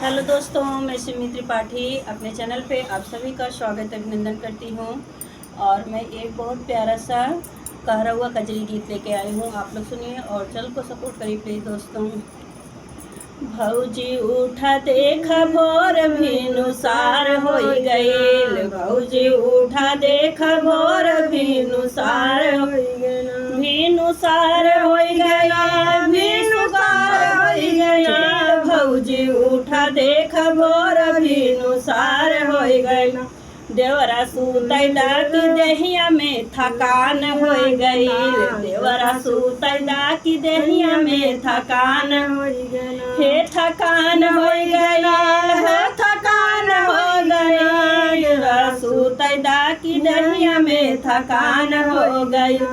Hello दोस्तों, मैं सुमित त्रिपाठी अपने चैनल पे आप सभी का स्वागत अभिनंदन करती हूँ। और मैं एक बहुत प्यारा सा कहरा हुआ कजरी गीत लेके आई हूँ। आप लोग सुनिए और चैनल को सपोर्ट करिए प्लीज़ दोस्तों। भौजी उठा देखा भोर भिनुसार हो गईल, भौजी उठा देखा भोर भिनुसार हो गईल, भिनुसार हो गईल, भिनुसार हो गईल। भौजी उठा देखा भोर भिनुसार हो गईल, देवरा सुतै डाकी देहिया में थकान हो गईल, देवरा सुतै डाकी देहिया में थकान हो गईल, हे थकान हो गईल, हे थकान हो गईल, देवरा सुतै डाकी देहिया में थकान हो गईल,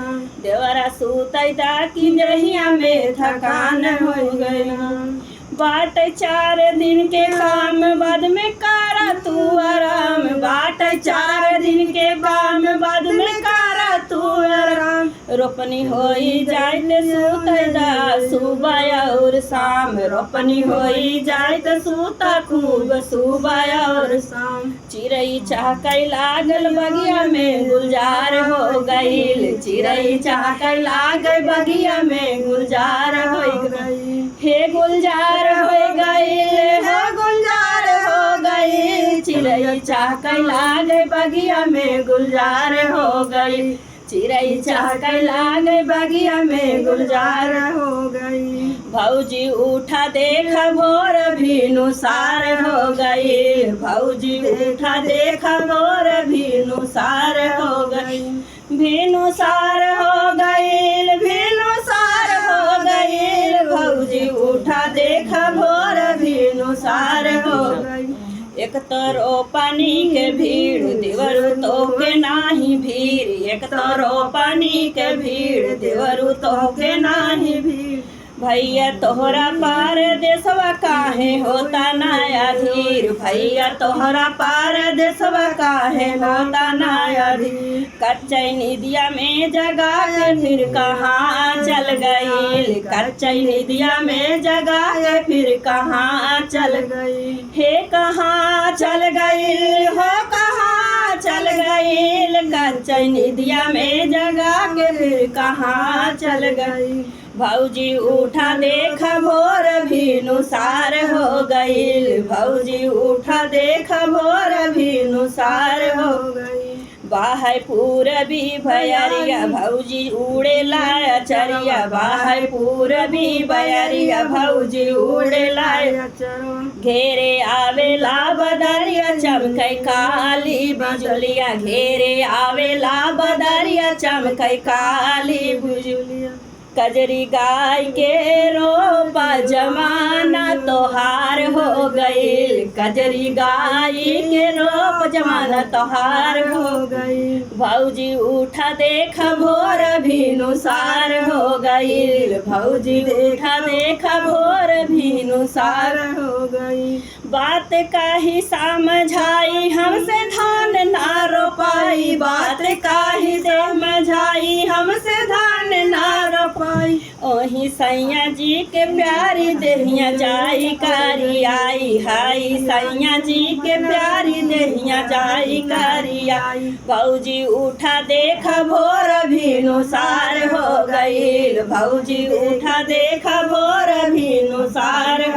देवरा सुतै डाकी देहिया में थकान हो गईल। बाट 4 दिन के काम बाद में करा तू आराम, बाट 4 दिन के काम बाद में करा तू आराम, रोपनी होई जाए तो सूता दा सुबह और शाम, रोपनी होई जाए तो सूता खूब सुबह और शाम। चिड़ै चहकै लागल बगिया में गुलजार हो गईल, चिड़ै चहकै लागल बगिया में गुलजार हो गईल, हे गुलजार हो गईल, हे गुलजार हो गईल, चिड़ै चहकै लागे बगिया में गुलजार हो गईल, चिड़ै चहकै लागे बगिया में गुलजार हो गई। भौजी उठा देखा भोर भिनुसार हो गईल, भौजी उठा देखा भोर भिनुसार हो गई, भिनुसार हो गईल, भिनुसार हो गईल, भौजी उठा देखा भोर भिनुसार हो गई। एक तरो पानी के भीड़ देवरु तो के नाही भीड़, एक तरो पानी के भीड़ देवरु तो के नाही भीड़, भैया तोहरा पार देशवा काहे होता नया धीर, भैया तोहरा पार देशवा काहे होता नया धीर। कच्चै निदिया में जगा के फिर कहाँ चल गईल, कच्चै निदिया में जगा के फिर कहाँ चल गई, हे कहाँ चल गईल, हो कहाँ चल गईल, कच्चै निदिया में जगा के फिर कहाँ चल गई। भौजी उठा देखा भोर भिनुसार हो गईल, भौजी उठा देखा भोर भिनुसार हो गई। बाहर पूरबी भयरिया भौजी उड़े लाया चरिया, बाहर पूरबी भयरिया भौजी उड़े लाया चरो, घेरे आवेला बदरिया चमकै काली बिजुलिया, घेरे आवेला बदरिया चमकै काली बिजुलिया। कजरी गाय के रोपा जमाना तोहार हो गईल, कजरी गाय के रोप जमाना तोहार हो गईल। भौजी उठा देखा भोर भिनुसार हो गईल, भौजी उठा देखा भोर भिनुसार हो गई। बात काही समझाई हमसे धान ना रोपाई, बात काही समझाई हमसे धान ना रोपाई, ओही सैया जी के प्यारी देहिया जाई कारी आई, हाई सैया जी के प्यारी देहिया जाई कारी आई। भौजी उठा देखा भोर भिनुसार हो गईल, भौजी उठा देखा भोर भिनुसार